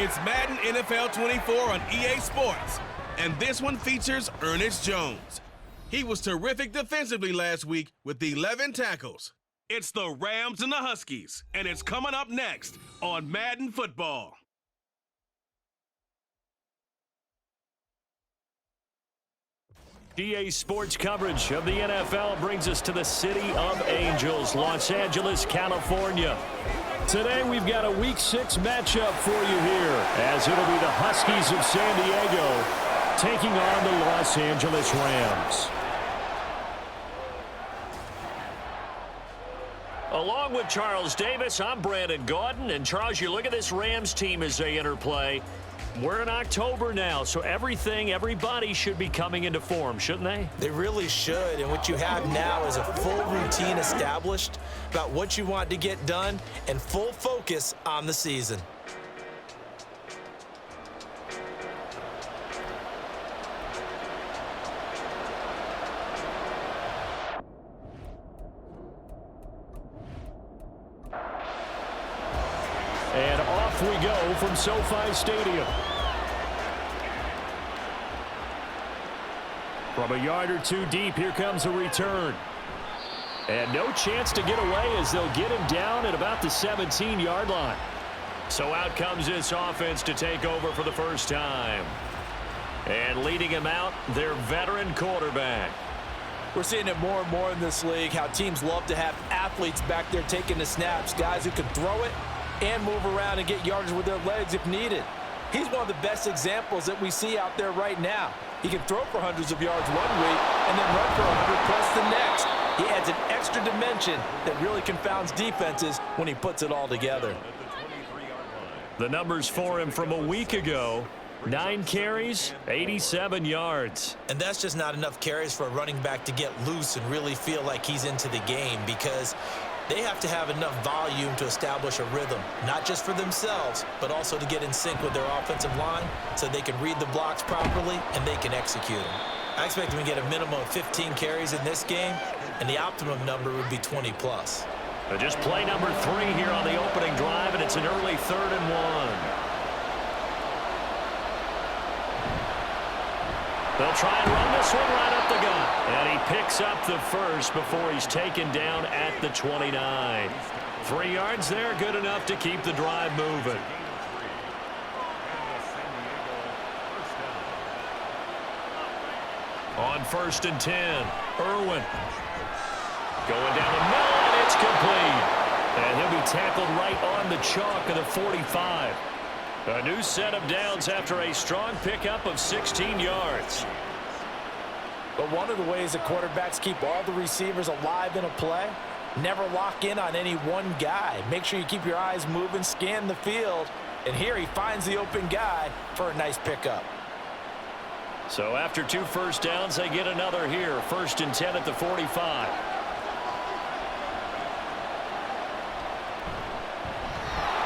It's Madden NFL 24 on EA Sports, and this one features Ernest Jones. He was terrific defensively last week with 11 tackles. It's the Rams and the Huskies, and it's coming up next on Madden Football. EA Sports coverage of the NFL brings us to the City of Angels, Los Angeles, California. Today we've got a Week 6 matchup for you here, as it'll be the Huskies of San Diego taking on the Los Angeles Rams. Along with Charles Davis, I'm Brandon Gaudin. And Charles, you look at this Rams team as they interplay. We're in October now, so everybody should be coming into form, shouldn't they? They really should, and what you have now is a full routine established about what you want to get done and full focus on the season. And off we go from SoFi Stadium. From a yard or two deep, here comes a return. And no chance to get away as they'll get him down at about the 17-yard line. So out comes this offense to take over for the first time. And leading him out, their veteran quarterback. We're seeing it more and more in this league, how teams love to have athletes back there taking the snaps, guys who can throw it and move around and get yardage with their legs if needed. He's one of the best examples that we see out there right now. He can throw for hundreds of yards one week and then run for 100 plus the next. He adds an extra dimension that really confounds defenses when he puts it all together. The numbers for him from a week ago: 9 carries, 87 yards. And that's just not enough carries for a running back to get loose and really feel like he's into the game, because they have to have enough volume to establish a rhythm, not just for themselves, but also to get in sync with their offensive line so they can read the blocks properly and they can execute them. I expect them to get a minimum of 15 carries in this game, and the optimum number would be 20 plus. Just play number 3 here on the opening drive, and it's an early 3rd and 1. They'll try and run this one right up the gut. And he picks up the first before he's taken down at the 29. 3 yards there, good enough to keep the drive moving. On 1st and 10, Irwin. Going down the middle, and it's complete. And he'll be tackled right on the chalk of the 45. A new set of downs after a strong pickup of 16 yards. But one of the ways that quarterbacks keep all the receivers alive in a play, never lock in on any one guy. Make sure you keep your eyes moving, scan the field, and here he finds the open guy for a nice pickup. So after 2 first downs, they get another here. 1st and 10 at the 45.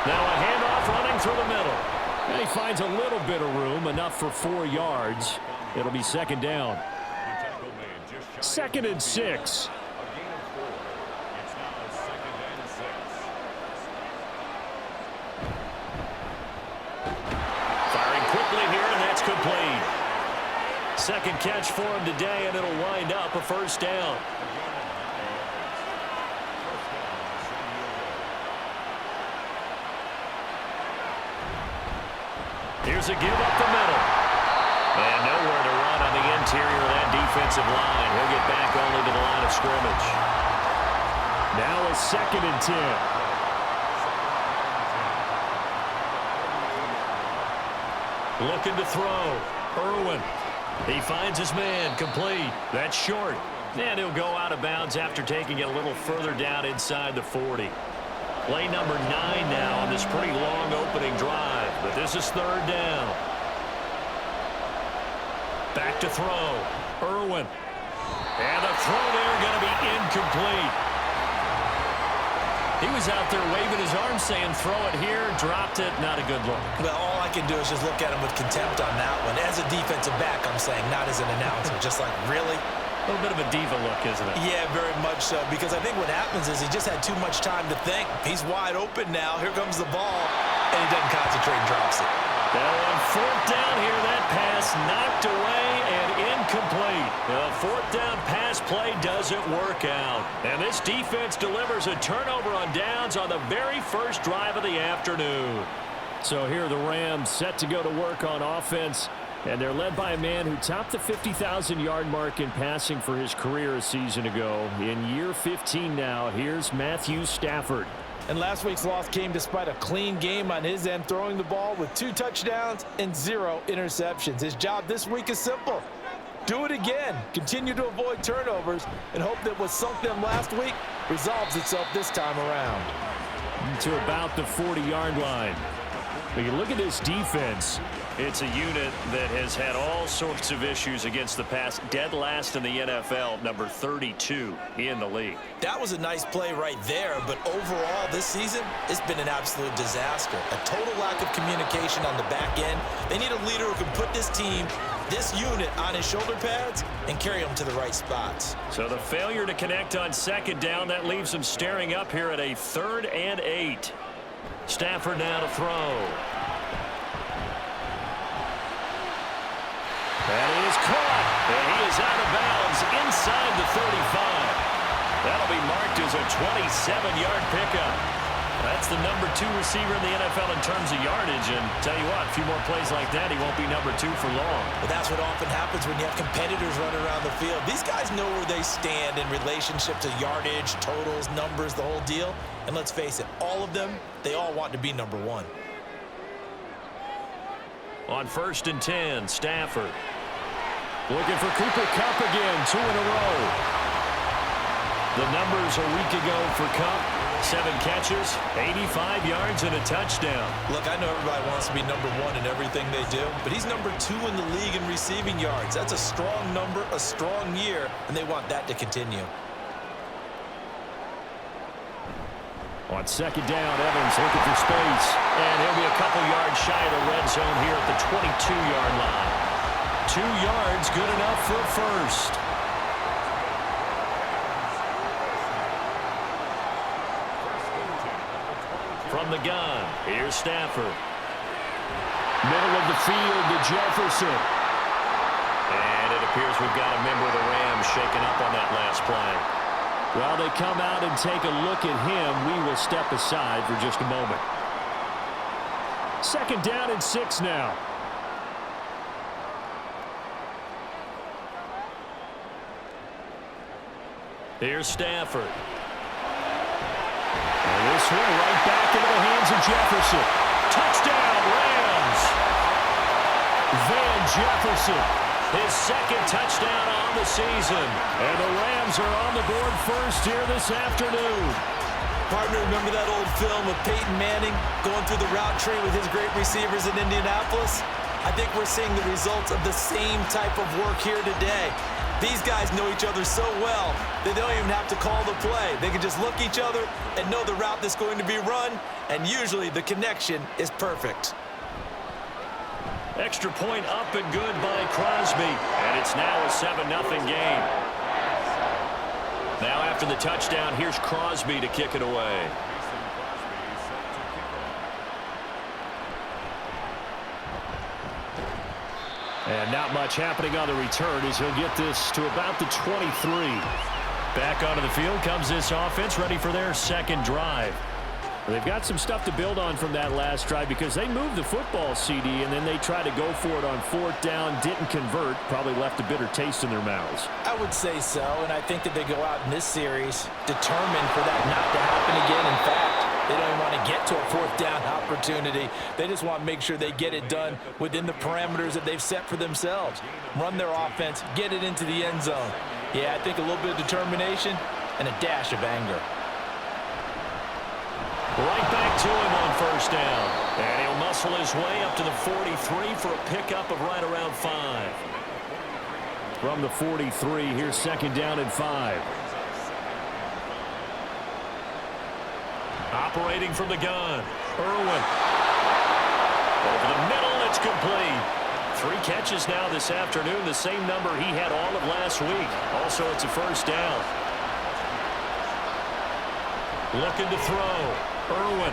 Now a handoff running through the middle. And he finds a little bit of room, enough for 4 yards. It'll be 2nd down. 2nd and 6. Firing quickly here, and that's complete. 2nd catch for him today, and it'll wind up a 1st down. Here's a give up the middle. And nowhere to run on the interior of that defensive line. He'll get back only to the line of scrimmage. Now a 2nd and 10. Looking to throw. Irwin. He finds his man. Complete. That's short. And he'll go out of bounds after taking it a little further down inside the 40. Play number 9 now on this pretty long opening drive. But this is 3rd down. Back to throw. Irwin. And the throw there going to be incomplete. He was out there waving his arm saying throw it here, dropped it, not a good look. Well, all I can do is just look at him with contempt on that one. As a defensive back, I'm saying, not as an announcer. Just like, really? A little bit of a diva look, isn't it? Yeah, very much so, because I think what happens is he just had too much time to think. He's wide open now. Here comes the ball. and he doesn't concentrate and drops it. Now on fourth down here, that pass knocked away and incomplete. The fourth down pass play doesn't work out. And this defense delivers a turnover on downs on the very first drive of the afternoon. So here are the Rams set to go to work on offense. And they're led by a man who topped the 50,000-yard mark in passing for his career a season ago. In year 15 now, here's Matthew Stafford. And last week's loss came despite a clean game on his end, throwing the ball with 2 touchdowns and 0 interceptions. His job this week is simple. Do it again. Continue to avoid turnovers and hope that what sunk them last week resolves itself this time around. To about the 40-yard line. When you look at this defense, it's a unit that has had all sorts of issues against the pass. Dead last in the NFL, number 32 in the league. That was a nice play right there, but overall this season, it's been an absolute disaster. A total lack of communication on the back end. They need a leader who can put this team, this unit, on his shoulder pads and carry them to the right spots. So the failure to connect on second down, that leaves them staring up here at a 3rd and 8. Stafford now to throw. And he is caught. And he is out of bounds inside the 35. That'll be marked as a 27-yard pickup. That's the number 2 receiver in the NFL in terms of yardage. And tell you what, a few more plays like that, he won't be number 2 for long. Well, that's what often happens when you have competitors running around the field. These guys know where they stand in relationship to yardage, totals, numbers, the whole deal. And let's face it, all of them, they all want to be number 1. On 1st and 10, Stafford. Looking for Cooper Kupp again, 2 in a row. The numbers a week ago for Kupp, 7 catches, 85 yards, and a touchdown. Look, I know everybody wants to be number 1 in everything they do, but he's number 2 in the league in receiving yards. That's a strong number, a strong year, and they want that to continue. On 2nd down, Evans looking for space. And he'll be a couple yards shy of the red zone here at the 22-yard line. 2 yards, good enough for a first. From the gun, here's Stafford. Middle of the field to Jefferson. And it appears we've got a member of the Rams shaken up on that last play. While they come out and take a look at him, we will step aside for just a moment. 2nd down and 6 now. Here's Stafford. And this one right back into the hands of Jefferson. Touchdown, Rams! Van Jefferson, his 2nd touchdown on the season. And the Rams are on the board first here this afternoon. Partner, remember that old film of Peyton Manning going through the route tree with his great receivers in Indianapolis? I think we're seeing the results of the same type of work here today. These guys know each other so well that they don't even have to call the play. They can just look each other and know the route that's going to be run, and usually the connection is perfect. Extra point up and good by Crosby. And it's now a 7-0 game. Now after the touchdown, here's Crosby to kick it away. And not much happening on the return as he'll get this to about the 23. Back onto the field comes this offense, ready for their 2nd drive. They've got some stuff to build on from that last drive because they moved the football, CD, and then they tried to go for it on 4th down, didn't convert, probably left a bitter taste in their mouths. I would say so, and I think that they go out in this series determined for that not to happen again. In fact, they don't even want to get to a 4th down opportunity. They just want to make sure they get it done within the parameters that they've set for themselves. Run their offense, get it into the end zone. Yeah, I think a little bit of determination and a dash of anger. Right back to him on 1st down. And he'll muscle his way up to the 43 for a pickup of right around 5. From the 43, here's 2nd down and 5. Operating from the gun, Irwin. Over the middle, it's complete. 3 catches now this afternoon, the same number he had all of last week. Also, it's a 1st down. Looking to throw. Irwin.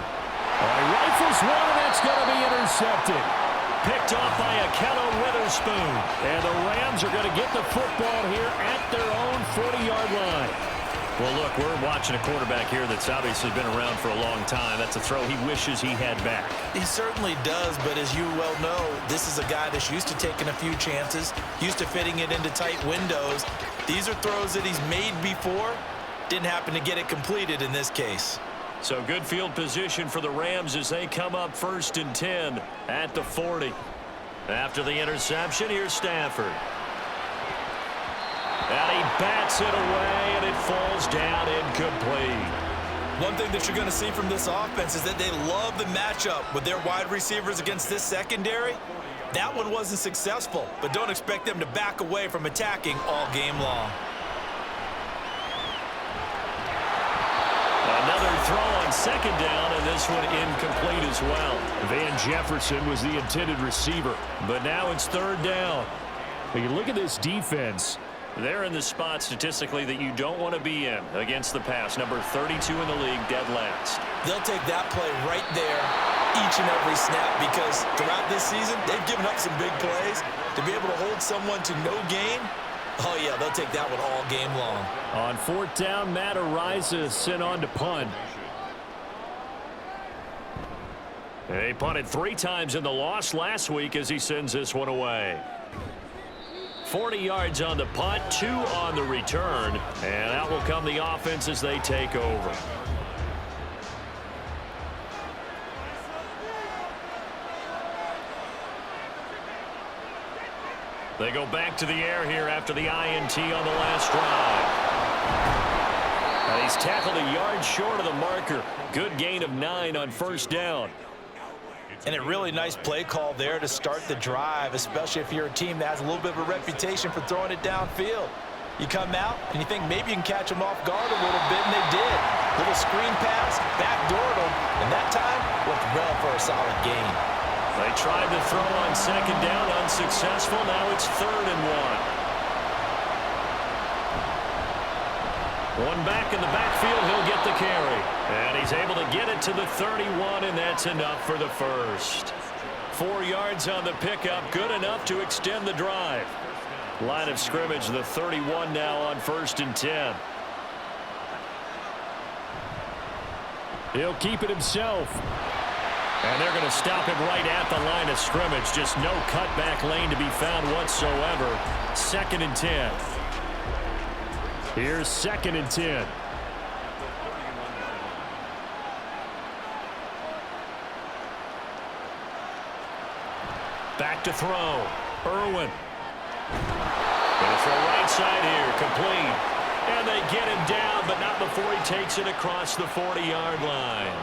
He rifles one, and that's going to be intercepted. Picked off by Akello Witherspoon. And the Rams are going to get the football here at their own 40-yard line. Well, look, we're watching a quarterback here that's obviously been around for a long time. That's a throw he wishes he had back. He certainly does, but as you well know, this is a guy that's used to taking a few chances, used to fitting it into tight windows. These are throws that he's made before. Didn't happen to get it completed in this case. So good field position for the Rams as they come up 1st and 10 at the 40. After the interception, here's Stafford. And he bats it away, and it falls down incomplete. One thing that you're going to see from this offense is that they love the matchup with their wide receivers against this secondary. That one wasn't successful, but don't expect them to back away from attacking all game long. Another throw on 2nd down, and this one incomplete as well. Van Jefferson was the intended receiver, but now it's 3rd down. When you look at this defense, they're in the spot statistically that you don't want to be in against the pass. Number 32 in the league, dead last. They'll take that play right there each and every snap because throughout this season, they've given up some big plays. To be able to hold someone to no gain, oh, yeah, they'll take that one all game long. On 4th down, Matt Ariza sent on to punt. They punted 3 times in the loss last week as he sends this one away. 40 yards on the punt, 2 on the return, and out will come the offense as they take over. They go back to the air here after the INT on the last drive. And he's tackled a yard short of the marker. Good gain of 9 on 1st down. And a really nice play call there to start the drive, especially if you're a team that has a little bit of a reputation for throwing it downfield. You come out and you think maybe you can catch them off guard a little bit, and they did. Little screen pass, backdoored them, and that time looked well for a solid gain. They tried to throw on 2nd down, unsuccessful. Now it's 3rd and 1. One back in the backfield, he'll get the carry. And he's able to get it to the 31, and that's enough for the first. 4 yards on the pickup, good enough to extend the drive. Line of scrimmage, the 31 now on 1st and 10. He'll keep it himself. And they're going to stop him right at the line of scrimmage. Just no cutback lane to be found whatsoever. 2nd and 10. Here's 2nd and 10. Back to throw. Irwin. Going to throw right side here. Complete. And they get him down, but not before he takes it across the 40-yard line.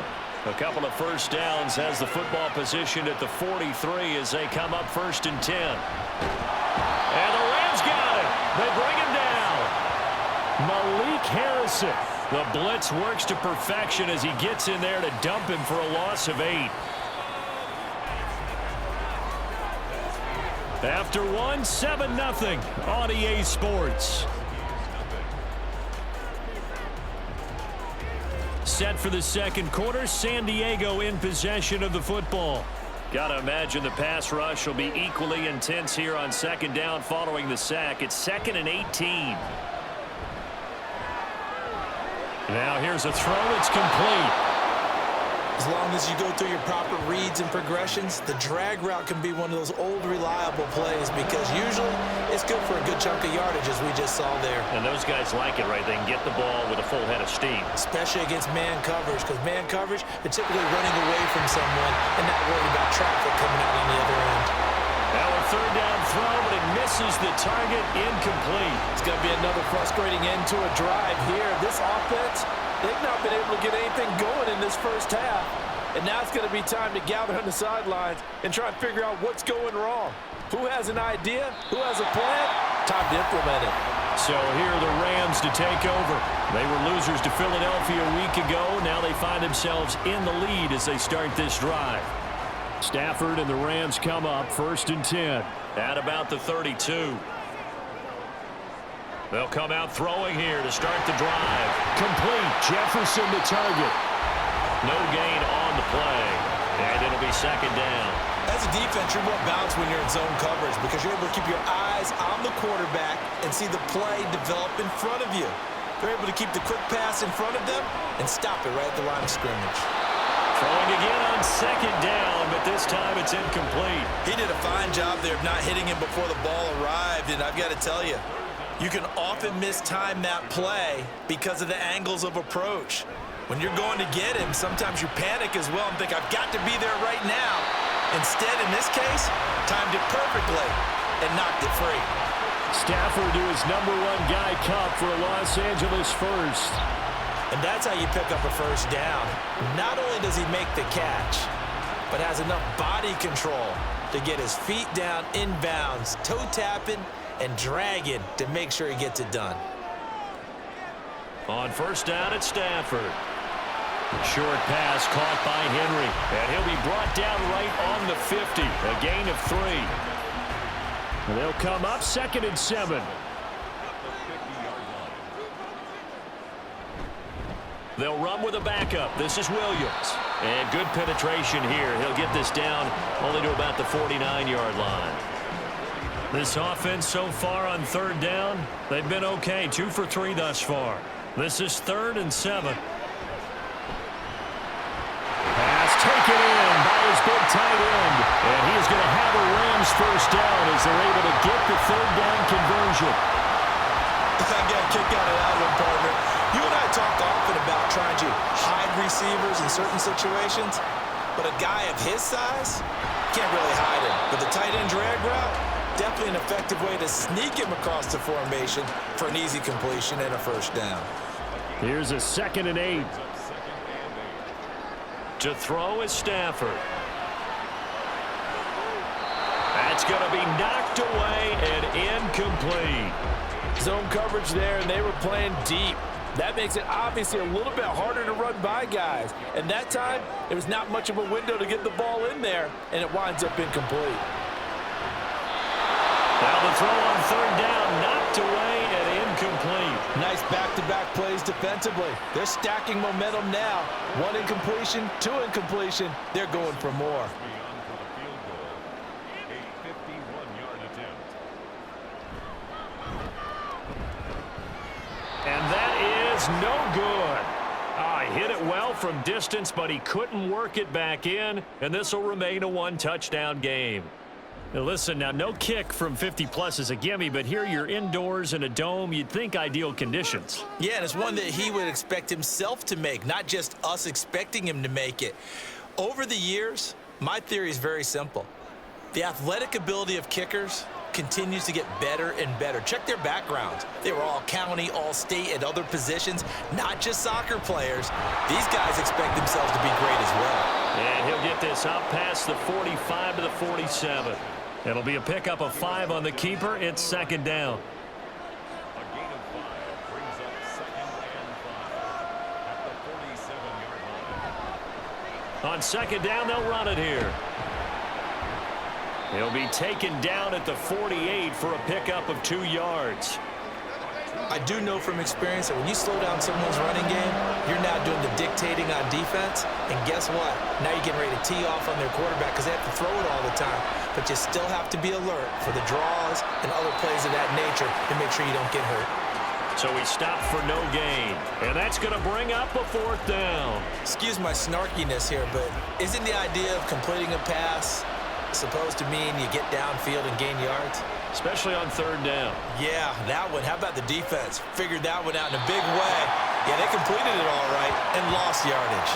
A couple of 1st downs, has the football position at the 43 as they come up 1st and 10. And the Rams got it. They bring him down. Malik Harrison. The blitz works to perfection as he gets in there to dump him for a loss of 8. After 1, 7-0 on EA Sports. Set for the 2nd quarter, San Diego in possession of the football. Got to imagine the pass rush will be equally intense here on 2nd down following the sack. It's 2nd and 18. Now here's a throw. It's complete. As long as you go through your proper reads and progressions, the drag route can be one of those old reliable plays because usually it's good for a good chunk of yardage as we just saw there. And those guys like it, right? They can get the ball with a full head of steam. Especially against man coverage because man coverage, they're typically running away from someone and not worried about traffic coming out on the other end. Now a 3rd down throw, but it misses the target, incomplete. It's going to be another frustrating end to a drive here. This offense, they've not been able to get anything going in this 1st half. And now it's going to be time to gather on the sidelines and try and figure out what's going wrong. Who has an idea? Who has a plan? Time to implement it. So here are the Rams to take over. They were losers to Philadelphia a week ago. Now they find themselves in the lead as they start this drive. Stafford and the Rams come up 1st and 10 at about the 32. They'll come out throwing here to start the drive. Complete. Jefferson to target. No gain on the play, and it'll be second down. As a defense, you're more balanced when you're in zone coverage because you're able to keep your eyes on the quarterback and see the play develop in front of you. They're able to keep the quick pass in front of them and stop it right at the line of scrimmage. Throwing again on second down, but this time it's incomplete. He did a fine job there of not hitting him before the ball arrived, and I've got to tell you, you can often mistime that play because of the angles of approach. When you're going to get him, sometimes you panic as well and think, I've got to be there right now. Instead, in this case, timed it perfectly and knocked it free. Stafford to his #1 guy Cup for a Los Angeles first. And that's how you pick up a first down. Not only does he make the catch, but has enough body control to get his feet down inbounds, toe tapping and dragging to make sure he gets it done. On first down at Stafford. Short pass caught by Henry, and he'll be brought down right on the 50, a gain of 3. And they'll come up 2nd and 7. They'll run with a backup. This is Williams. And good penetration here. He'll get this down only to about the 49-yard line. This offense so far on 3rd down, they've been okay. 2 for 3 thus far. This is 3rd and 7. Pass taken in by his big tight end. And he is going to have a Rams first down as they're able to get the 3rd down conversion. I got a kick out of that one, partner. You and I talk often about trying to hide receivers in certain situations, but a guy of his size can't really hide him. But the tight end drag route, definitely an effective way to sneak him across the formation for an easy completion and a first down. Here's a 2nd and 8. To throw is Stafford. That's going to be knocked away and incomplete. Zone coverage there, and they were playing deep. That makes it obviously a little bit harder to run by guys. And that time, it was not much of a window to get the ball in there, and it winds up incomplete. Now the throw on 3rd down, knocked away and incomplete. Nice back-to-back plays defensively. They're stacking momentum now. 1 incompletion, 2 incompletion. They're going for more. And that is no good. He hit it well from distance, but he couldn't work it back in, and this will remain a 1-touchdown game. Now listen, now no kick from 50-plus is a gimme, but here you're indoors in a dome. You'd think ideal conditions. Yeah, and it's one that he would expect himself to make, not just us expecting him to make it. Over the years, my theory is very simple. The athletic ability of kickers continues to get better and better. Check their backgrounds. They were all county, all state, at other positions, not just soccer players. These guys expect themselves to be great as well. And he'll get this up past the 45 to the 47. It'll be a pickup of 5 on the keeper. It's 2nd down. A gain of 5 brings up 2nd and 5 at the 47-yard line. On 2nd down, they'll run it here. He'll be taken down at the 48 for a pickup of 2 yards. I do know from experience that when you slow down someone's running game, you're now doing the dictating on defense. And guess what? Now you're getting ready to tee off on their quarterback because they have to throw it all the time. But you still have to be alert for the draws and other plays of that nature to make sure you don't get hurt. So he stopped for no gain. And that's going to bring up a 4th down. Excuse my snarkiness here, but isn't the idea of completing a pass supposed to mean you get downfield and gain yards? Especially on 3rd down. Yeah, that one. How about the defense? Figured that one out in a big way. Yeah, they completed it all right and lost yardage.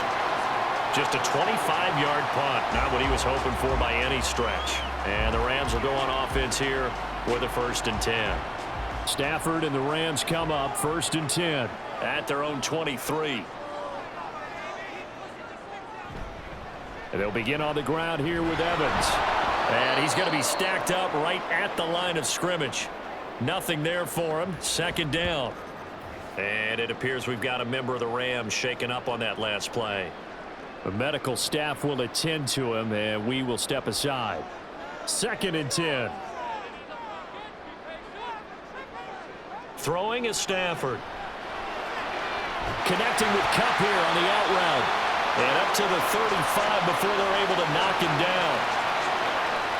Just a 25-yard punt. Not what he was hoping for by any stretch. And the Rams will go on offense here with a 1st and 10. Stafford and the Rams come up 1st and 10 at their own 23. And they'll begin on the ground here with Evans. And he's going to be stacked up right at the line of scrimmage. Nothing there for him. 2nd down. And it appears we've got a member of the Rams shaken up on that last play. The medical staff will attend to him, and we will step aside. 2nd and 10. Throwing is Stafford. Connecting with Kupp here on the out route. And up to the 35 before they're able to knock him down.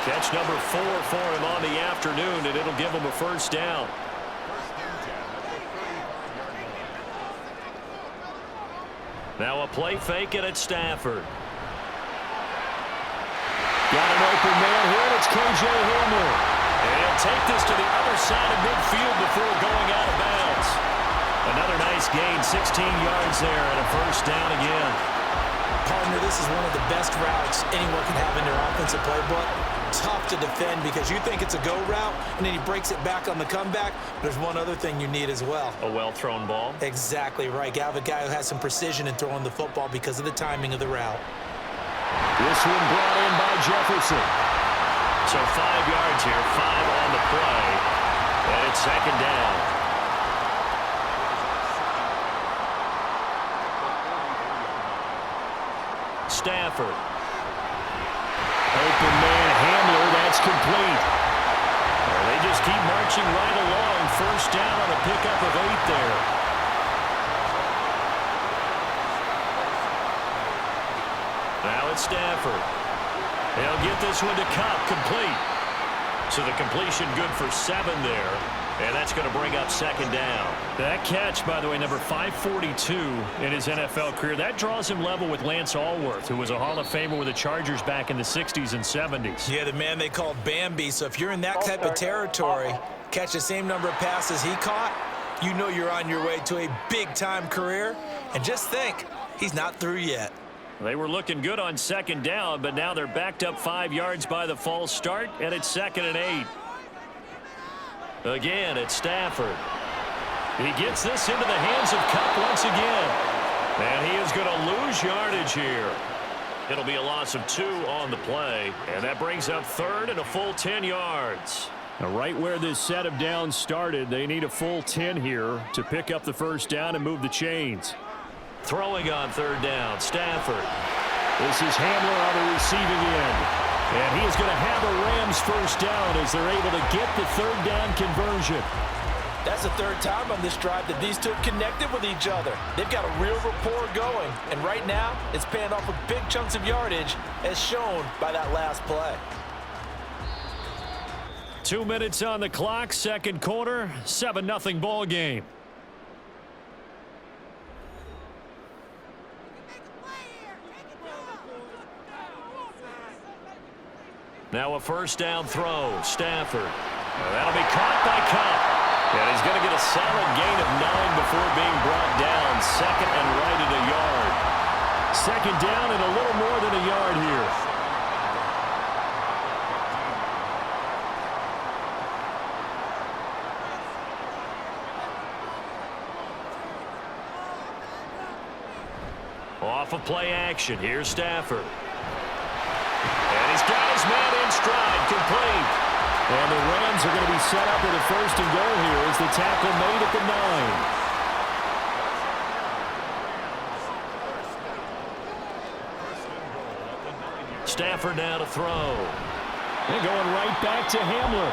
Catch number 4 for him on the afternoon, and it'll give him a first down. Now a play fake it at Stafford. Got an open man here, and it's K.J. Hamler. And he'll take this to the other side of midfield before going out of bounds. Another nice gain, 16 yards there, and a first down again. Partner, this is one of the best routes anyone can have in their offensive playbook. Tough to defend because you think it's a go route, and then he breaks it back on the comeback. There's one other thing you need as well. A well-thrown ball. Exactly right. You have a guy who has some precision in throwing the football because of the timing of the route. This one brought in by Jefferson. So 5 yards here, 5 on the play, and it's second down. Stafford. Open man Hamler, that's complete. Well, they just keep marching right along. First down on a pickup of 8 there. Now it's Stafford. They'll get this one to Cup, complete. So the completion good for 7 there. And that's going to bring up second down. That catch, by the way, number 542 in his NFL career, that draws him level with Lance Allworth, who was a Hall of Famer with the Chargers back in the 60s and 70s. Yeah, the man they called Bambi. So if you're in that type of territory, catch the same number of passes he caught, you know you're on your way to a big-time career. And just think, he's not through yet. They were looking good on second down, but now they're backed up 5 yards by the false start, and it's 2nd and 8. Again, it's Stafford. He gets this into the hands of Cup once again. And he is going to lose yardage here. It'll be a loss of 2 on the play, and that brings up 3rd and a full 10 yards. Now, right where this set of downs started, they need a full 10 here to pick up the first down and move the chains. Throwing on 3rd down, Stafford. This is Hamler on the receiving end. And he is going to have a Rams first down as they're able to get the 3rd down conversion. That's the 3rd time on this drive that these two have connected with each other. They've got a real rapport going. And right now, it's paying off with big chunks of yardage, as shown by that last play. 2 minutes on the clock, second quarter, 7-0 ball game. Now a first down throw, Stafford. That'll be caught by Cup. And he's going to get a solid gain of 9 before being brought down. 2nd and right at a yard. 2nd down and a little more than a yard here. Off of play action, here's Stafford. And he's got his man in stride, complete. And the Rams are going to be set up with a first and goal here as the tackle made at the 9. Stafford now to throw. They're going right back to Hamler.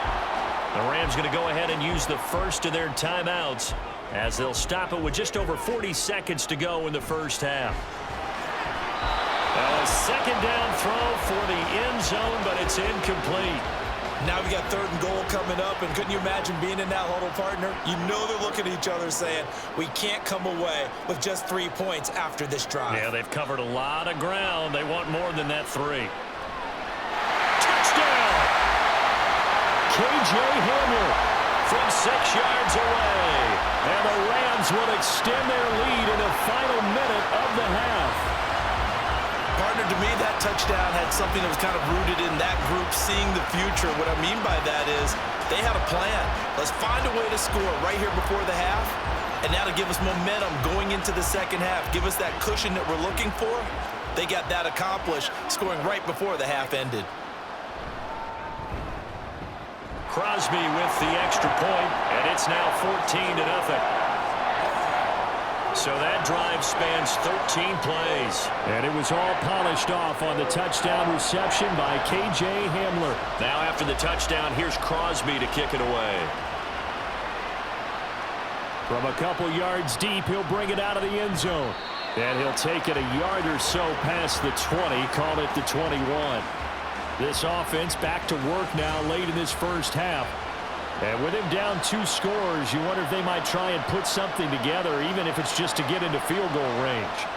The Rams going to go ahead and use the first of their timeouts as they'll stop it with just over 40 seconds to go in the first half. A second down throw for the end zone, but it's incomplete. Now we got 3rd and goal coming up, and couldn't you imagine being in that huddle, partner? You know they're looking at each other saying, we can't come away with just 3 points after this drive. Yeah, they've covered a lot of ground. They want more than that 3. Touchdown! K.J. Hamler from 6 yards away. And the Rams will extend their lead in the final minute of the half. Partner, to me, that touchdown had something that was kind of rooted in that group seeing the future. What I mean by that is they had a plan. Let's find a way to score right here before the half, and that'll give us momentum going into the second half. Give us that cushion that we're looking for. They got that accomplished, scoring right before the half ended. Crosby with the extra point, and it's now 14-0. So that drive spans 13 plays. And it was all polished off on the touchdown reception by K.J. Hamler. Now after the touchdown, here's Crosby to kick it away. From a couple yards deep, he'll bring it out of the end zone. And he'll take it a yard or so past the 20, call it the 21. This offense back to work now late in this first half. And with him down 2 scores, you wonder if they might try and put something together, even if it's just to get into field goal range.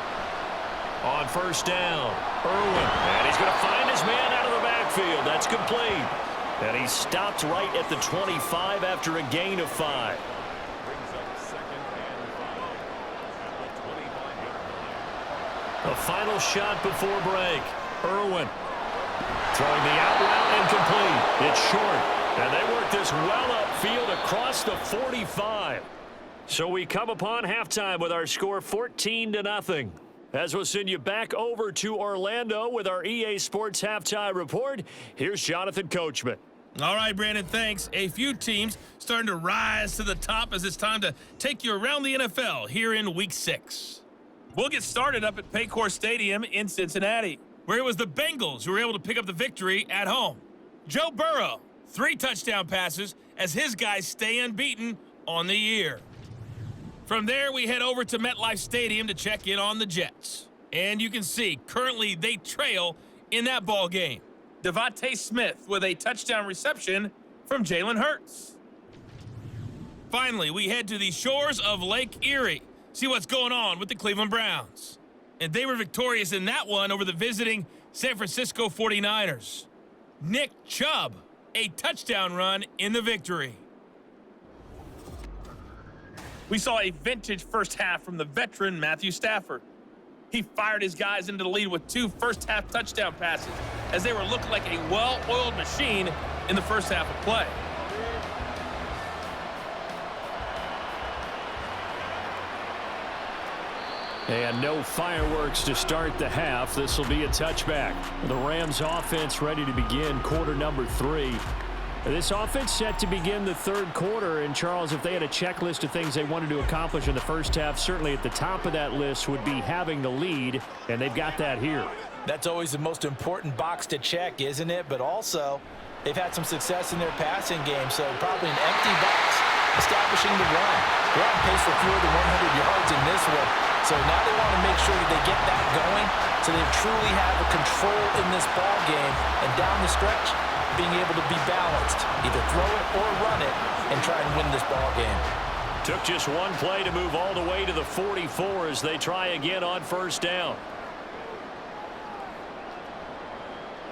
On first down, Irwin. And he's going to find his man out of the backfield. That's complete. And he stopped right at the 25 after a gain of 5. Brings up second and 5 at the 25-yard line. A final shot before break. Irwin throwing the out route and complete. It's short. And they work this well upfield across the 45. So we come upon halftime with our score 14-0. As we'll send you back over to Orlando with our EA Sports Halftime Report, here's Jonathan Coachman. All right, Brandon, thanks. A few teams starting to rise to the top as it's time to take you around the NFL here in Week 6. We'll get started up at Paycor Stadium in Cincinnati, where it was the Bengals who were able to pick up the victory at home. Joe Burrow, 3 touchdown passes as his guys stay unbeaten on the year. From there, we head over to MetLife Stadium to check in on the Jets. And you can see, currently they trail in that ball game. Devontae Smith with a touchdown reception from Jalen Hurts. Finally, we head to the shores of Lake Erie, see what's going on with the Cleveland Browns. And they were victorious in that one over the visiting San Francisco 49ers. Nick Chubb, a touchdown run in the victory. We saw a vintage first half from the veteran Matthew Stafford. He fired his guys into the lead with 2 first-half touchdown passes as they were looking like a well-oiled machine in the first half of play. And no fireworks to start the half. This will be a touchback. The Rams offense ready to begin quarter number 3. This offense set to begin the third quarter. And, Charles, if they had a checklist of things they wanted to accomplish in the first half, certainly at the top of that list would be having the lead, and they've got that here. That's always the most important box to check, isn't it? But also, they've had some success in their passing game, so probably an empty box establishing the run. They're on pace for fewer than 100 yards in this one. So now they want to make sure that they get that going so they truly have a control in this ball game, and down the stretch, being able to be balanced, either throw it or run it, and try and win this ball game. Took just one play to move all the way to the 44 as they try again on first down.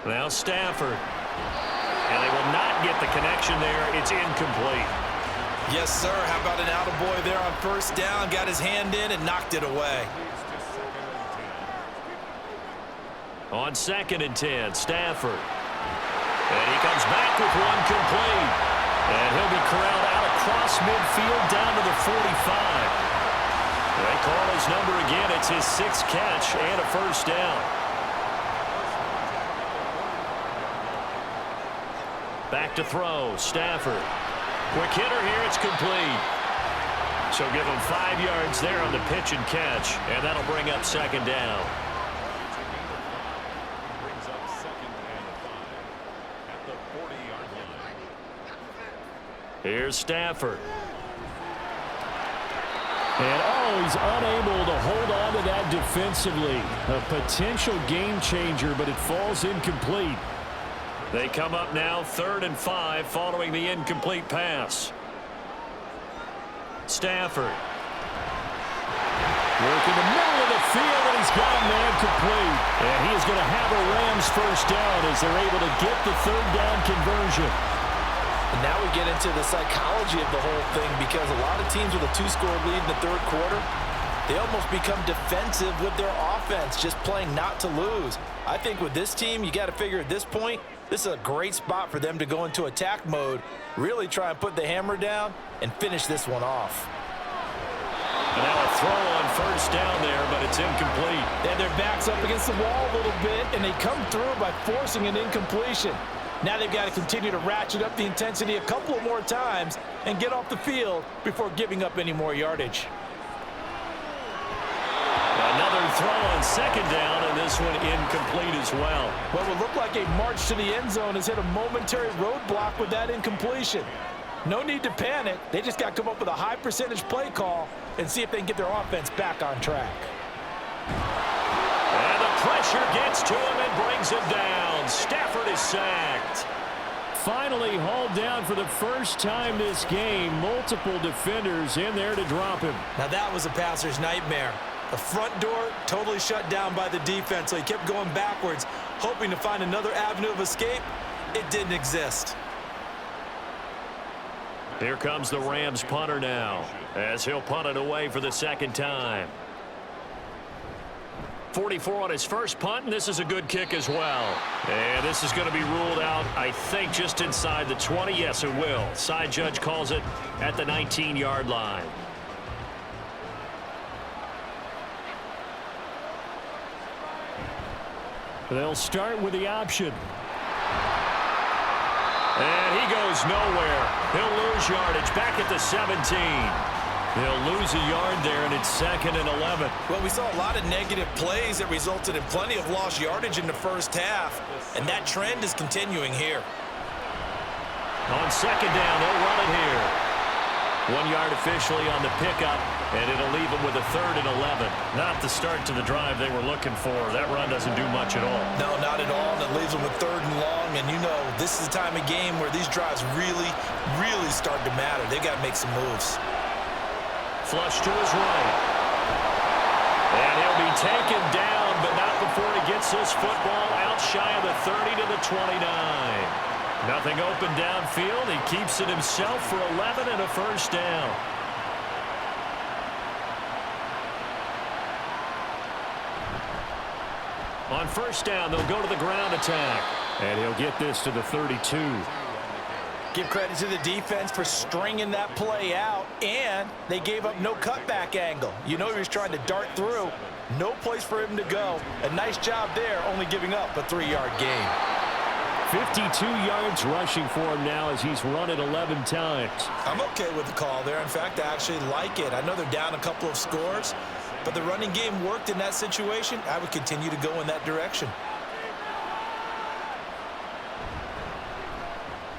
Now Stafford. And they will not get the connection there. It's incomplete. Yes, sir. How about an attaboy there on first down? Got his hand in and knocked it away. On 2nd and 10, Stafford. And he comes back with one complete. And he'll be corralled out across midfield down to the 45. They call his number again. It's his 6th catch and a first down. Back to throw, Stafford. Quick hitter here, it's complete. So give him 5 yards there on the pitch and catch, and that'll bring up 2nd down. Brings up 2nd and 5 at the 40-yard line. Here's Stafford. And he's unable to hold on to that defensively. A potential game changer, but it falls incomplete. They come up now 3rd and 5 following the incomplete pass. Stafford. Working the middle of the field, and he's got a man complete. And he is going to have a Rams first down as they're able to get the 3rd down conversion. And now we get into the psychology of the whole thing, because a lot of teams with a 2-score lead in the third quarter, they almost become defensive with their offense, just playing not to lose. I think with this team, you got to figure at this point, this is a great spot for them to go into attack mode, really try and put the hammer down and finish this one off. And now a throw on first down there, but it's incomplete. And their backs up against the wall a little bit, and they come through by forcing an incompletion. Now they've got to continue to ratchet up the intensity a couple of more times and get off the field before giving up any more yardage. Another throw on 2nd down, and this one incomplete as well. What would look like a march to the end zone has hit a momentary roadblock with that incompletion. No need to panic. They just got to come up with a high percentage play call and see if they can get their offense back on track. pressure gets to him and brings him down. Stafford is sacked. Finally hauled down for the first time this game. Multiple defenders in there to drop him. Now that was a passer's nightmare. The front door totally shut down by the defense, so he kept going backwards, hoping to find another avenue of escape. It didn't exist. Here comes the Rams punter now, as he'll punt it away for the second time. 44 on his first punt, and this is a good kick as well. And this is going to be ruled out, I think, just inside the 20. Yes, it will. Side judge calls it at the 19-yard line. They'll start with the option. And he goes nowhere. He'll lose yardage back at the 17. They'll lose a yard there, and it's 2nd and 11. Well, we saw a lot of negative plays that resulted in plenty of lost yardage in the first half, and that trend is continuing here. On second down, they'll run it here. 1 yard officially on the pickup, and it'll leave them with a 3rd and 11. Not the start to the drive they were looking for. That run doesn't do much at all. No, not at all, and it leaves them with 3rd and long, and you know this is the time of game where these drives really, really start to matter. They got to make some moves. Flush to his right. And he'll be taken down, but not before he gets this football out shy of the 30 to the 29. Nothing open downfield. He keeps it himself for 11 and a first down. On first down, they'll go to the ground attack. And he'll get this to the 32. Give credit to the defense for stringing that play out, and they gave up no cutback angle. You know he was trying to dart through. No place for him to go. A nice job there, only giving up a 3-yard gain. 52 yards rushing for him now as he's run it 11 times. I'm okay with the call there. In fact, I actually like it. I know they're down a couple of scores, but the running game worked in that situation. I would continue to go in that direction.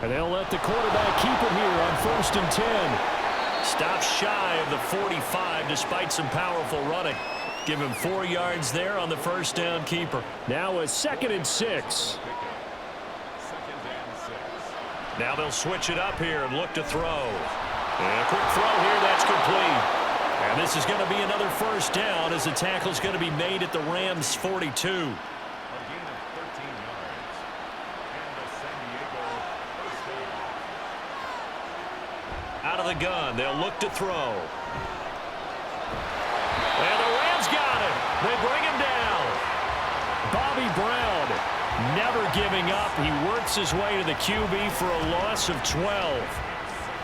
And they'll let the quarterback keep it here on 1st and 10. Stops shy of the 45 despite some powerful running. Give him 4 yards there on the first down keeper. Now a 2nd and 6. Now they'll switch it up here and look to throw. And a quick throw here, that's complete. And this is going to be another first down as the tackle's going to be made at the Rams' 42. Out of the gun, they'll look to throw. And the Rams got him. They bring him down. Bobby Brown never giving up. He works his way to the QB for a loss of 12.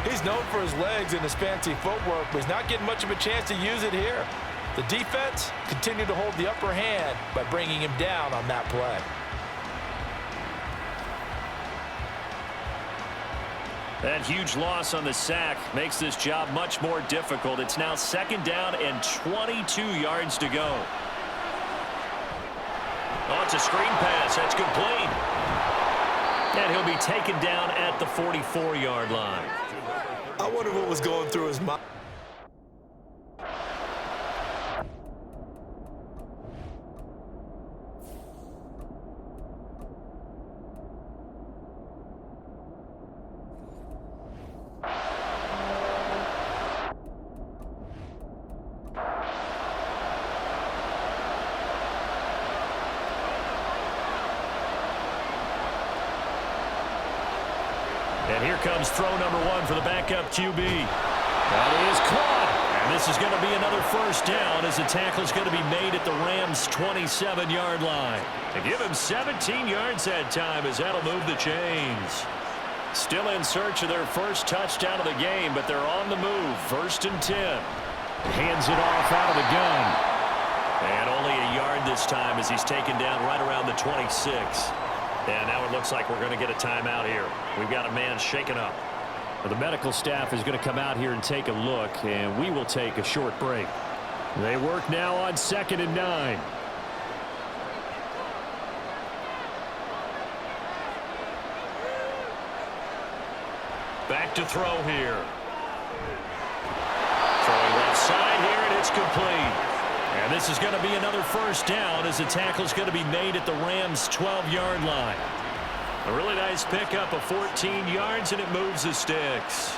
He's known for his legs and his fancy footwork, but he's not getting much of a chance to use it here. The defense continued to hold the upper hand by bringing him down on that play. That huge loss on the sack makes this job much more difficult. It's now 2nd down and 22 yards to go. Oh, it's a screen pass. That's complete. And he'll be taken down at the 44-yard line. I wonder what was going through his mind. And here comes throw number 1 for the backup QB. That is caught. And this is going to be another first down as the tackle is going to be made at the Rams' 27-yard line. To give him 17 yards that time as that'll move the chains. Still in search of their first touchdown of the game, but they're on the move. 1st and 10. Hands it off out of the gun. And only a yard this time as he's taken down right around the 26. And now it looks like we're going to get a timeout here. We've got a man shaken up. Well, the medical staff is going to come out here and take a look, and we will take a short break. They work now on 2nd and 9. Back to throw here. Throwing left side here, and it's complete. And this is going to be another first down as the tackle's going to be made at the Rams' 12-yard line. A really nice pickup of 14 yards, and it moves the sticks.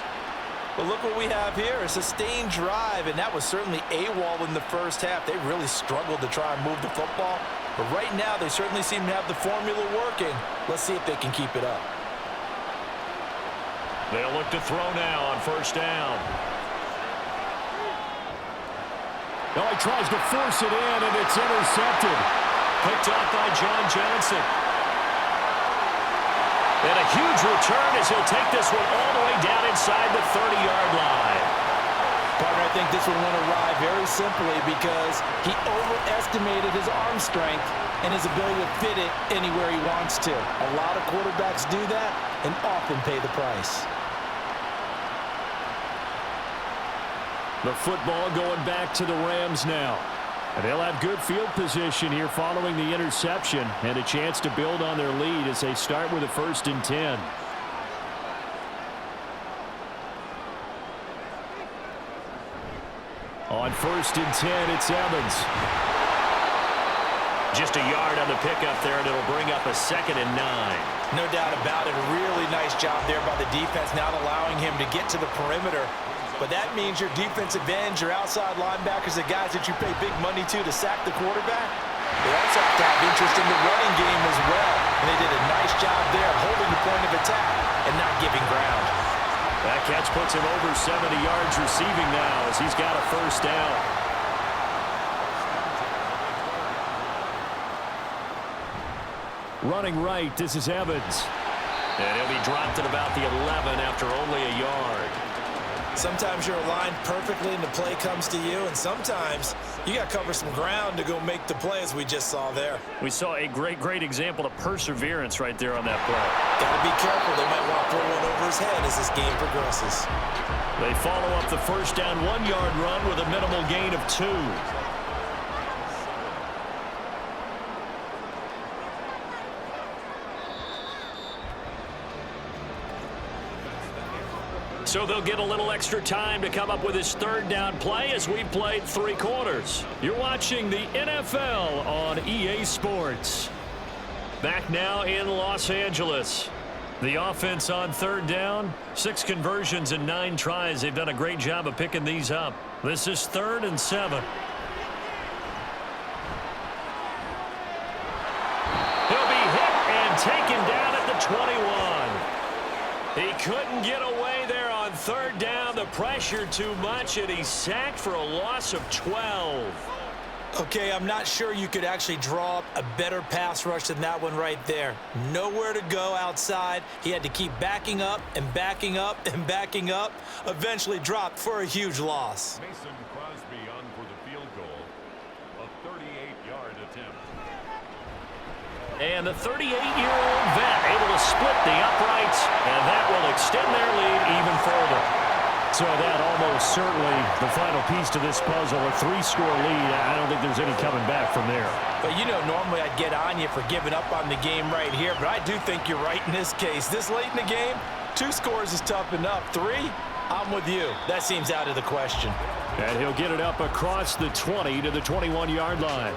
Well, look what we have here. A sustained drive, and that was certainly AWOL in the first half. They really struggled to try and move the football. But right now, they certainly seem to have the formula working. Let's see if they can keep it up. They'll look to throw now on first down. Oh, he tries to force it in, and it's intercepted. Picked off by John Johnson. And a huge return as he'll take this one all the way down inside the 30-yard line. Partner, I think this one went awry very simply because he overestimated his arm strength and his ability to fit it anywhere he wants to. A lot of quarterbacks do that and often pay the price. The football going back to the Rams now. And they'll have good field position here following the interception and a chance to build on their lead as they start with a 1st and 10. On 1st and 10, it's Evans. Just a yard on the pickup there, and it'll bring up a 2nd and 9. No doubt about it. A really nice job there by the defense, not allowing him to get to the perimeter. But that means your defensive ends, your outside linebackers, the guys that you pay big money to sack the quarterback, they also have to have interest in the running game as well. And they did a nice job there holding the point of attack and not giving ground. That catch puts him over 70 yards receiving now as he's got a 1st down. Running right, this is Evans. And he'll be dropped at about the 11 after only a yard. Sometimes you're aligned perfectly and the play comes to you, and sometimes you got to cover some ground to go make the play, as we just saw there. We saw a great example of perseverance right there on that play. Got to be careful. They might want to throw one over his head as this game progresses. They follow up the 1st down 1-yard run with a minimal gain of 2. So they'll get a little extra time to come up with his 3rd down play as we played 3 quarters. You're watching the NFL on EA Sports. Back now in Los Angeles. The offense on 3rd down, 6 conversions and 9 tries. They've done a great job of picking these up. This is 3rd and 7. He'll be hit and taken down at the 21. He couldn't get away there on 3rd down. The pressure too much, and he's sacked for a loss of 12. Okay, I'm not sure you could actually draw up a better pass rush than that one right there. Nowhere to go outside. He had to keep backing up and backing up and backing up. Eventually dropped for a huge loss. Mason Crosby on for the field goal. A 38-yard attempt. And the 38-year-old vet able to split the uprights, and that will extend their lead even further. So that almost certainly the final piece to this puzzle, a 3-score lead. I don't think there's any coming back from there. But, you know, normally I'd get on you for giving up on the game right here, but I do think you're right in this case. This late in the game, 2 scores is tough enough. 3, I'm with you. That seems out of the question. And he'll get it up across the 20 to the 21-yard line.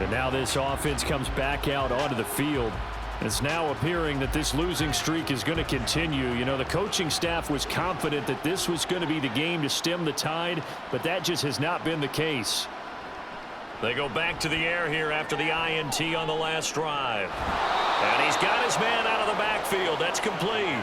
And now this offense comes back out onto the field. It's now appearing that this losing streak is going to continue. You know, the coaching staff was confident that this was going to be the game to stem the tide, but that just has not been the case. They go back to the air here after the INT on the last drive. And he's got his man out of the backfield. That's complete.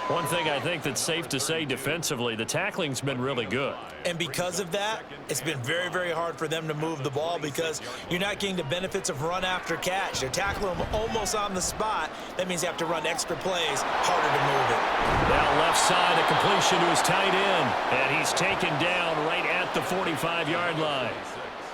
One thing I think that's safe to say defensively, the tackling's been really good. And because of that, it's been very, very hard for them to move the ball because you're not getting the benefits of run after catch. They're tackling them almost on the spot. That means they have to run extra plays, harder to move it. Now left side, a completion to his tight end. And he's taken down right at the 45-yard line.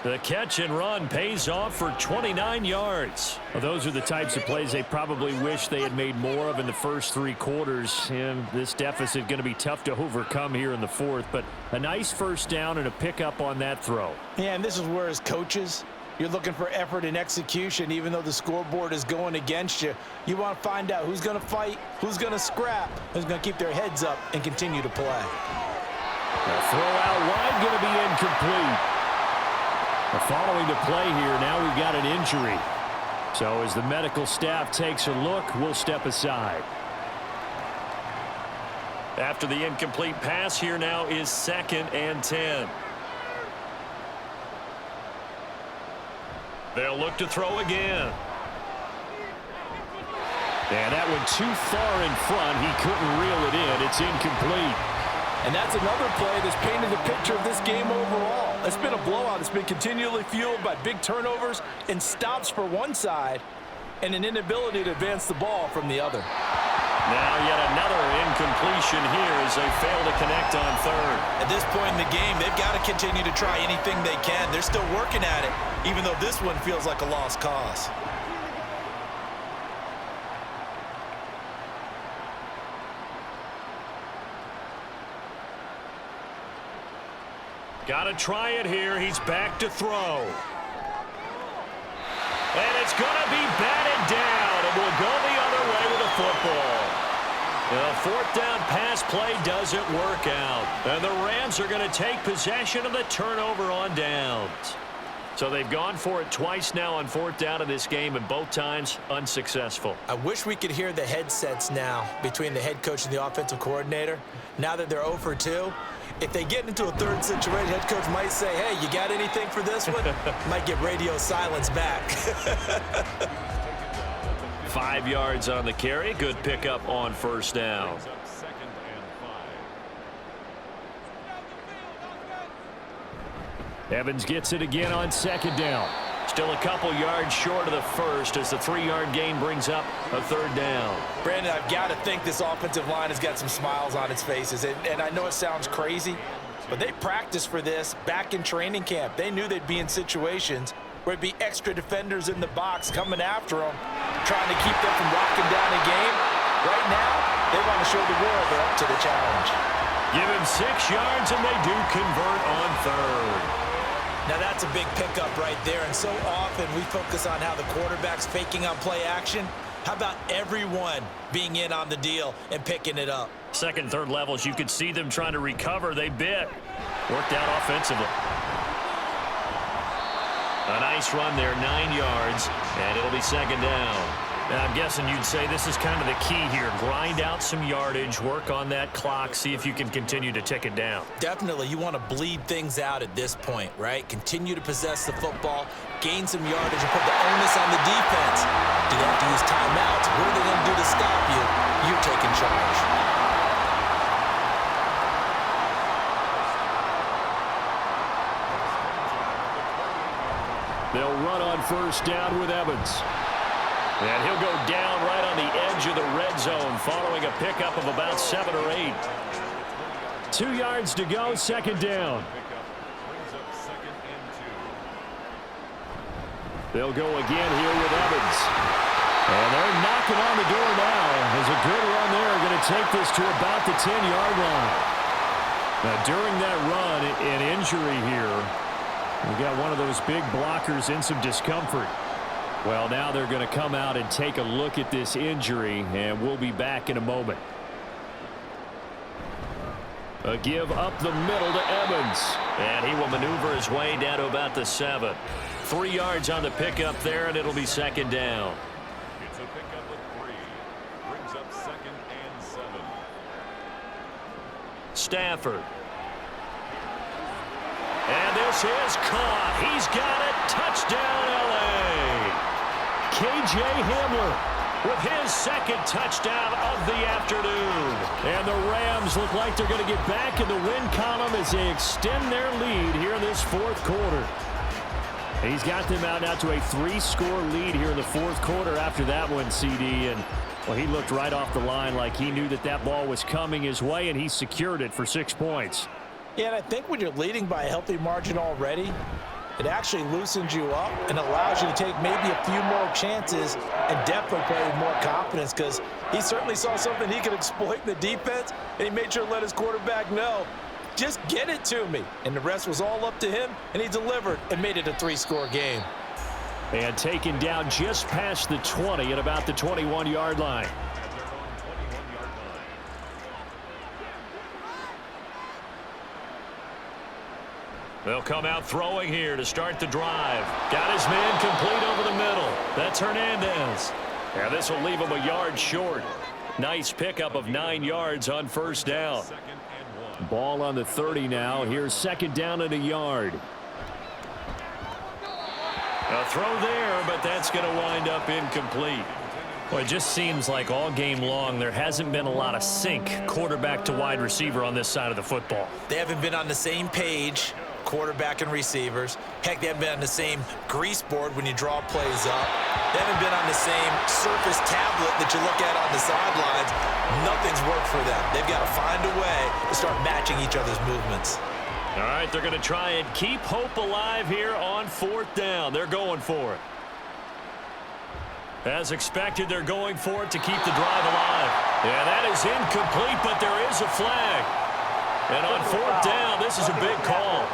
The catch and run pays off for 29 yards. Well, those are the types of plays they probably wish they had made more of in the first 3 quarters. And this deficit going to be tough to overcome here in the 4th. But a nice first down and a pickup on that throw. Yeah, and this is where as coaches, you're looking for effort and execution. Even though the scoreboard is going against you, you want to find out who's going to fight, who's going to scrap, who's going to keep their heads up and continue to play. The throw out wide going to be incomplete. Following the play here, now we've got an injury. So as the medical staff takes a look, we'll step aside. After the incomplete pass, here now is 2nd and 10. They'll look to throw again. And that one too far in front. He couldn't reel it in. It's incomplete. And that's another play that's painted the picture of this game overall. It's been a blowout. It's been continually fueled by big turnovers and stops for one side and an inability to advance the ball from the other. Now yet another incompletion here as they fail to connect on third. At this point in the game, they've got to continue to try anything they can. They're still working at it, even though this one feels like a lost cause. Got to try it here. He's back to throw. And it's going to be batted down. It will go the other way with the football. The 4th down pass play doesn't work out. And the Rams are going to take possession of the turnover on downs. So they've gone for it twice now on 4th down in this game, and both times unsuccessful. I wish we could hear the headsets now between the head coach and the offensive coordinator. Now that they're 0 for 2, if they get into a third situation, head coach might say, hey, you got anything for this one? Might get radio silence back. 5 yards on the carry. Good pickup on 1st down. Evans gets it again on 2nd down. Still a couple yards short of the first as the 3-yard gain brings up a 3rd down. Brandon, I've got to think this offensive line has got some smiles on its faces. And I know it sounds crazy, but they practiced for this back in training camp. They knew they'd be in situations where it'd be extra defenders in the box coming after them, trying to keep them from locking down a game. Right now, they want to show the world they're up to the challenge. Give him 6 yards, and they do convert on 3rd. Now that's a big pickup right there, and so often we focus on how the quarterback's faking on play action. How about everyone being in on the deal and picking it up? 2nd, 3rd levels, you could see them trying to recover. They bit. Worked out offensively. A nice run there, 9 yards, and it'll be 2nd down. Now, I'm guessing you'd say this is kind of the key here. Grind out some yardage, work on that clock, see if you can continue to tick it down. Definitely. You want to bleed things out at this point, right? Continue to possess the football, gain some yardage, and put the onus on the defense. Do they have to use timeouts? What are they going to do to stop you? You're taking charge. They'll run on 1st down with Evans. And he'll go down right on the edge of the red zone following a pickup of about 7 or 8. 2 yards to go, 2nd down. They'll go again here with Evans. And they're knocking on the door now. There's a good run there. Going to take this to about the 10-yard line. Now, during that run, an injury here. We got one of those big blockers in some discomfort. Well, now they're going to come out and take a look at this injury, and we'll be back in a moment. A give up the middle to Evans. And he will maneuver his way down to about the 7. 3 yards on the pickup there, and it'll be 2nd down. It's a pickup of 3. Brings up 2nd and 7. Stafford. And this is caught. He's got it. Touchdown, L.A. K.J. Hamler with his 2nd touchdown of the afternoon. And the Rams look like they're going to get back in the win column as they extend their lead here in this 4th quarter. He's got them out now to a 3-score lead here in the 4th quarter after that one, CD. And, well, he looked right off the line like he knew that that ball was coming his way, and he secured it for 6 points. Yeah, and I think when you're leading by a healthy margin already, it actually loosens you up and allows you to take maybe a few more chances and definitely play with more confidence, because he certainly saw something he could exploit in the defense, and he made sure to let his quarterback know, just get it to me. And the rest was all up to him, and he delivered and made it a 3-score game. And taken down just past the 20 at about the 21-yard line. They'll come out throwing here to start the drive. Got his man complete over the middle. That's Hernandez. Now this will leave him a yard short. Nice pickup of 9 yards on first down. Ball on the 30 now. Here's second down and a yard. A throw there, but that's going to wind up incomplete. Well, it just seems like all game long there hasn't been a lot of sync quarterback to wide receiver on this side of the football. They haven't been on the same page, quarterback and receivers. Heck, they haven't been on the same grease board when you draw plays up. They haven't been on the same surface tablet that you look at on the sidelines. Nothing's worked for them. They've got to find a way to start matching each other's movements. All right, they're going to try and keep hope alive here on fourth down. They're going for it. As expected, they're going for it to keep the drive alive. Yeah, that is incomplete, but there is a flag. And on fourth down, this is a big call.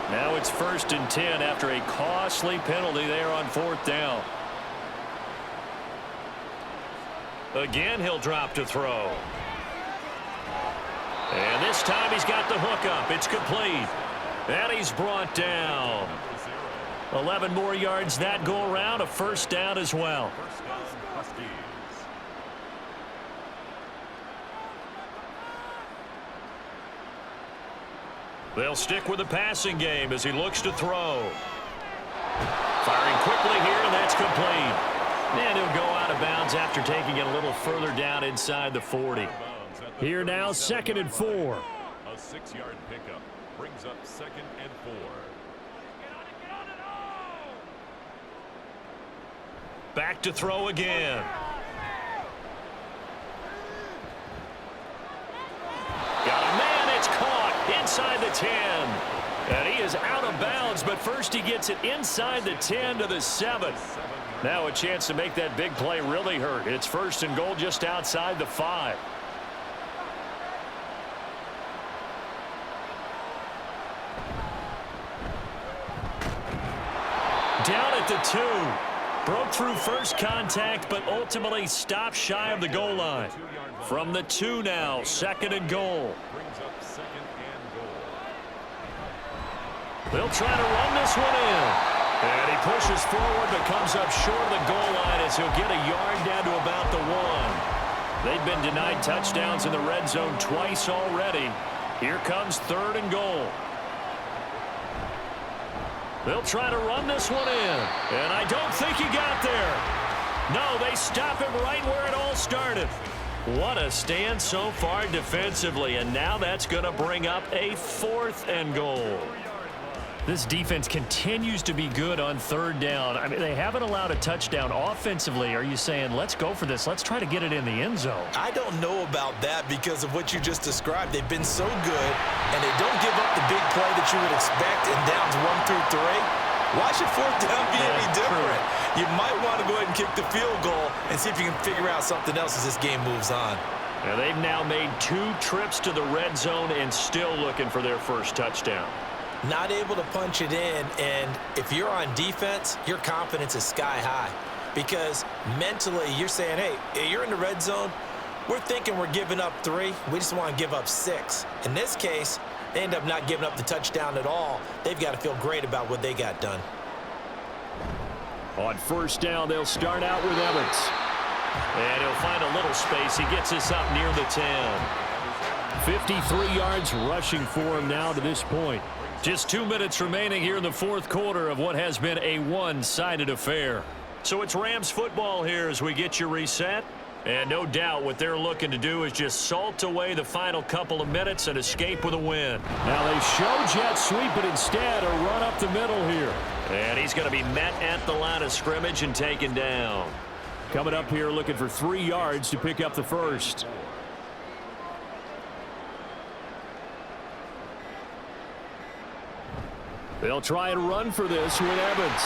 Now it's 1st and 10 after a costly penalty there on fourth down. Again, he'll drop to throw. And this time he's got the hook up. It's complete. And he's brought down. 11 more yards that go around. A first down as well. Huskies. They'll stick with the passing game as he looks to throw. Firing quickly here, and that's complete. And he'll go out of bounds after taking it a little further down inside the 40. Here now, 2nd and 4. A 6-yard pickup brings up 2nd and 4. Back to throw again. Got a man, it's caught inside the 10. And he is out of bounds, but first he gets it inside the 10 to the 7. Now a chance to make that big play really hurt. It's 1st and goal just outside the 5. Down at the 2. Broke through first contact, but ultimately stopped shy of the goal line. From the 2 now, 2nd and goal. Brings up 2nd and goal. They'll try to run this one in. And he pushes forward but comes up short of the goal line as he'll get a yard down to about the 1. They've been denied touchdowns in the red zone twice already. Here comes 3rd and goal. They'll try to run this one in. And I don't think he got there. No, they stop him right where it all started. What a stand so far defensively. And now that's going to bring up a 4th and goal. This defense continues to be good on 3rd down. I mean, they haven't allowed a touchdown offensively. Are you saying, let's go for this? Let's try to get it in the end zone. I don't know about that because of what you just described. They've been so good, and they don't give up the big play that you would expect in downs 1 through 3. Why should 4th down be any different? You might want to go ahead and kick the field goal and see if you can figure out something else as this game moves on. Now they've now made 2 trips to the red zone and still looking for their first touchdown. Not able to punch it in, and if you're on defense, your confidence is sky high because mentally you're saying, hey, you're in the red zone. We're thinking we're giving up 3. We just want to give up 6. In this case, they end up not giving up the touchdown at all. They've got to feel great about what they got done. On first down, they'll start out with Evans. And he'll find a little space. He gets us up near the 10. 53 yards rushing for him now to this point. Just 2 minutes remaining here in the 4th quarter of what has been a one-sided affair. So it's Rams football here as we get you reset. And no doubt what they're looking to do is just salt away the final couple of minutes and escape with a win. Now they show jet sweep, but instead a run up the middle here. And he's going to be met at the line of scrimmage and taken down. Coming up here looking for 3 yards to pick up the first. They'll try and run for this with Evans.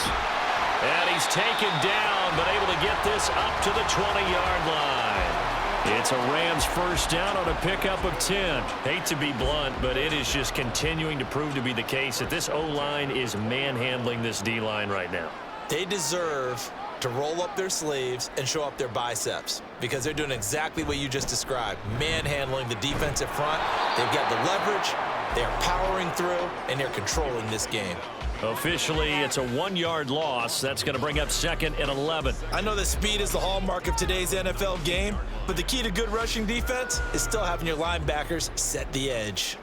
And he's taken down, but able to get this up to the 20-yard line. It's a Rams first down on a pickup of 10. Hate to be blunt, but it is just continuing to prove to be the case that this O-line is manhandling this D-line right now. They deserve to roll up their sleeves and show up their biceps because they're doing exactly what you just described, manhandling the defensive front. They've got the leverage, they're powering through, and they're controlling this game. Officially, it's a 1-yard loss. That's going to bring up 2nd and 11. I know that speed is the hallmark of today's NFL game, but the key to good rushing defense is still having your linebackers set the edge.